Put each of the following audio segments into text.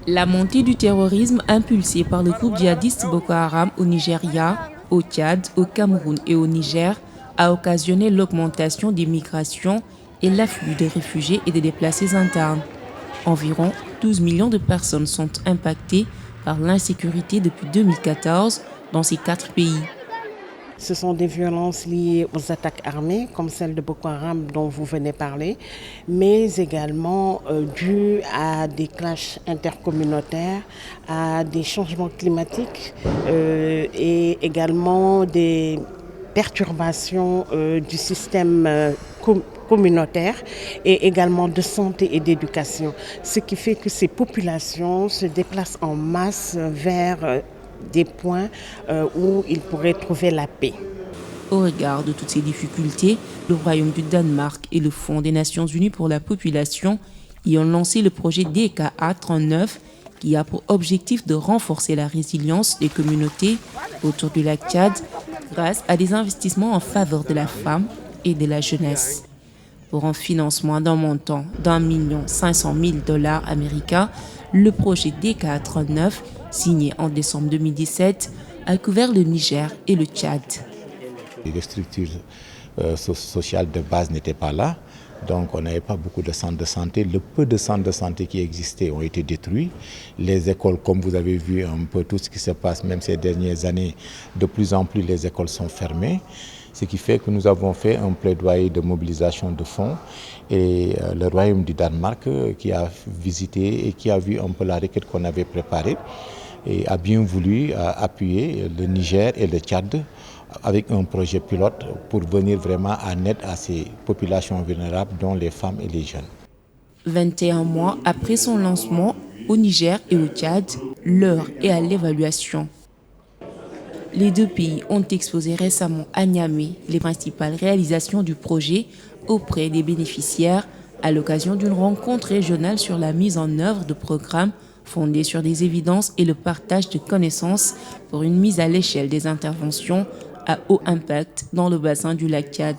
La montée du terrorisme impulsée par le groupe djihadiste Boko Haram au Nigeria, au Tchad, au Cameroun et au Niger a occasionné l'augmentation des migrations et l'afflux de réfugiés et de déplacés internes. Environ 12 millions de personnes sont impactées par l'insécurité depuis 2014 dans ces 4 pays. Ce sont des violences liées aux attaques armées, comme celle de Boko Haram dont vous venez parler, mais également dues à des clashs intercommunautaires, à des changements climatiques et également des perturbations du système communautaire et également de santé et d'éducation. Ce qui fait que ces populations se déplacent en masse vers des points où ils pourraient trouver la paix. Au regard de toutes ces difficultés, le Royaume du Danemark et le Fonds des Nations Unies pour la population y ont lancé le projet DKA 39 qui a pour objectif de renforcer la résilience des communautés autour du lac Tchad grâce à des investissements en faveur de la femme et de la jeunesse. Pour un financement d'un montant d'1 500 000 $ américains, le projet DKA 39, signé en décembre 2017, a couvert le Niger et le Tchad. Les structures sociales de base n'étaient pas là, donc on n'avait pas beaucoup de centres de santé. Le peu de centres de santé qui existaient ont été détruits. Les écoles, comme vous avez vu un peu tout ce qui se passe, même ces dernières années, de plus en plus les écoles sont fermées. Ce qui fait que nous avons fait un plaidoyer de mobilisation de fonds et le Royaume du Danemark qui a visité et qui a vu un peu la requête qu'on avait préparée et a bien voulu appuyer le Niger et le Tchad avec un projet pilote pour venir vraiment en aide à ces populations vulnérables dont les femmes et les jeunes. 21 mois après son lancement au Niger et au Tchad, l'heure est à l'évaluation. Les deux pays ont exposé récemment à Niamey les principales réalisations du projet auprès des bénéficiaires à l'occasion d'une rencontre régionale sur la mise en œuvre de programmes fondés sur des évidences et le partage de connaissances pour une mise à l'échelle des interventions à haut impact dans le bassin du lac Tchad.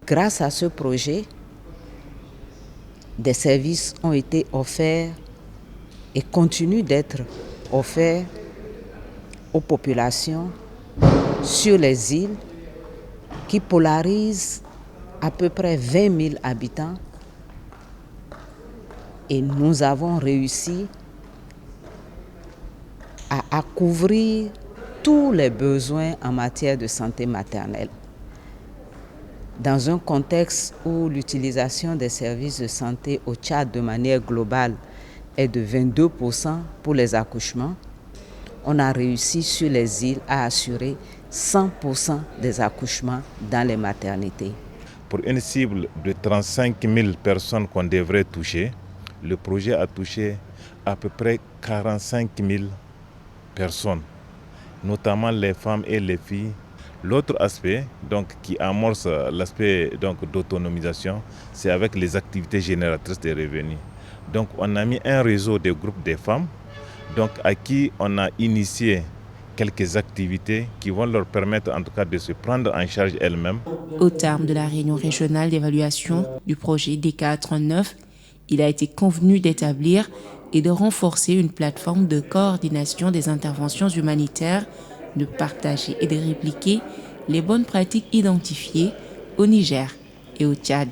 Grâce à ce projet, des services ont été offerts et continuent d'être offerts aux populations sur les îles qui polarisent à peu près 20 000 habitants et nous avons réussi à couvrir tous les besoins en matière de santé maternelle. Dans un contexte où l'utilisation des services de santé au Tchad de manière globale est de 22% pour les accouchements, on a réussi sur les îles à assurer 100% des accouchements dans les maternités. Pour une cible de 35 000 personnes qu'on devrait toucher, le projet a touché à peu près 45 000 personnes, notamment les femmes et les filles. L'autre aspect qui amorce l'aspect d'autonomisation, c'est avec les activités génératrices de revenus. Donc on a mis un réseau de groupes de femmes à qui on a initié quelques activités qui vont leur permettre en tout cas de se prendre en charge elles-mêmes. Au terme de la réunion régionale d'évaluation du projet DKA 39, il a été convenu d'établir et de renforcer une plateforme de coordination des interventions humanitaires, de partager et de répliquer les bonnes pratiques identifiées au Niger et au Tchad.